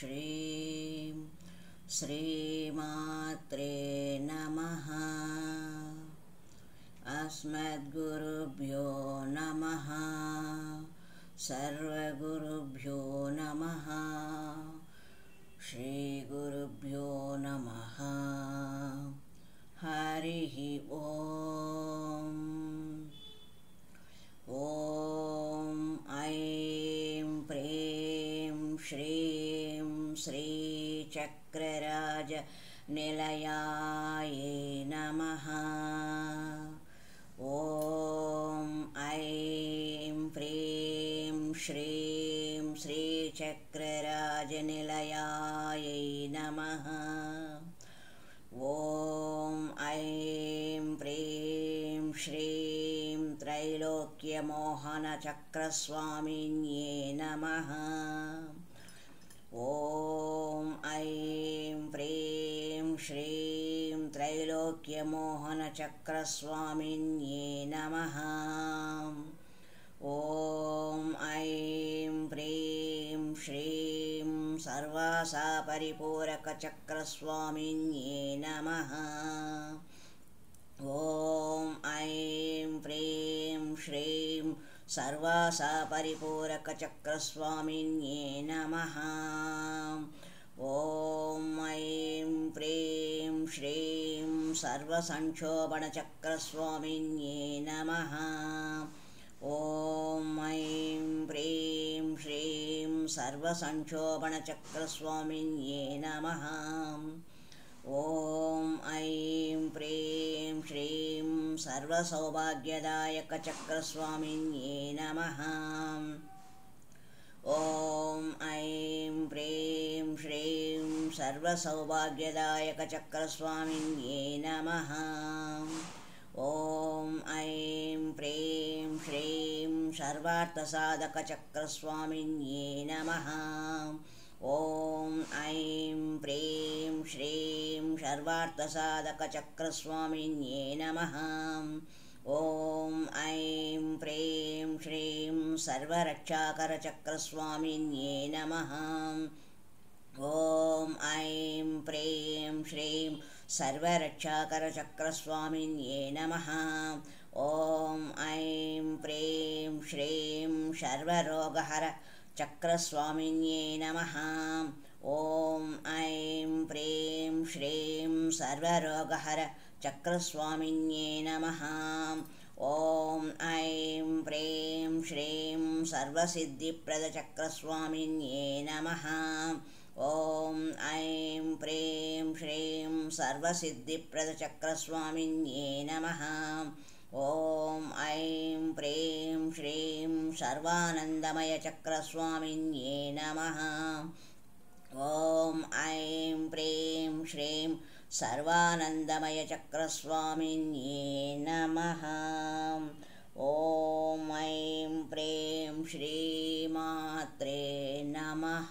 श्रीं श्रीमात्रे नमः। अस्मद्गुरुभ्यो नमः। सर्वगुरुभ्यो नमः। श्रीगुरुभ्यो नमः। हरिः ॐ। ॐ ऐं प्रीं श्रीं श्रीचक्रराजनिलयायै नमः। ॐ ऐं प्रीं श्रीं श्रीचक्रराजनिलयायै नमः। ॐ ऐं प्रीं श्रीं त्रैलोक्यमोहनचक्रस्वामिन्यै नमः। ॐ ऐं प्रीं श्रीं त्रैलोक्यमोहनचक्रस्वामिन्यै नमः। ॐ ऐं प्रीं श्रीं सर्वासापरिपूरकचक्रस्वामिन्यै नमः। ॐ ऐं प्रीं श्रीं सर्वासापरिपूरकचक्रस्वामिन्यै नमः। ॐ ऐं प्रीं श्रीं सर्वसंक्षोभणचक्रस्वामिन्यै नमः। ॐ ऐं प्रीं श्रीं सर्वसंक्षोभणचक्रस्वामिन्यै नमः। ॐ ऐं प्रीं श्रीं सर्वसौभाग्यदायकचक्रस्वामिन्यै नमः। ॐ ऐं प्रीं श्रीं सर्वसौभाग्यदायकचक्रस्वामिन्यै नमः। ॐ ऐं प्रीं श्रीं सर्वार्थसाधकचक्रस्वामिन्यै नमः। ॐ ऐं प्रीं श्रीं सर्वार्थसाधकचक्रस्वामिन्यै नमः। ॐ ऐं प्रीं श्रीं सर्वरक्षाकरचक्रस्वामिन्यै नमः। ॐ ऐं प्रीं श्रीं सर्वरक्षाकरचक्रस्वामिन्यै नमः। ॐ ऐं प्रीं श्रीं सर्वरोगहरचक्रस्वामिन्यै नमः। ॐ ऐं प्रीं श्रीं सर्वरोगहरचक्रस्वामिन्यै नमः। ॐ ऐं प्रीं श्रीं सर्वसिद्धिप्रदचक्रस्वामिन्यै नमः। ॐ ऐं प्रीं श्रीं सर्वसिद्धिप्रदचक्रस्वामिन्यै नमः। ॐ ऐं प्रीं श्रीं सर्वानन्दमयचक्रस्वामिन्यै नमः। ॐ ऐं प्रीं श्रीं सर्वानन्दमयचक्रस्वामिन्यै नमः। ॐ ऐं प्रीं श्रीमात्रे नमः।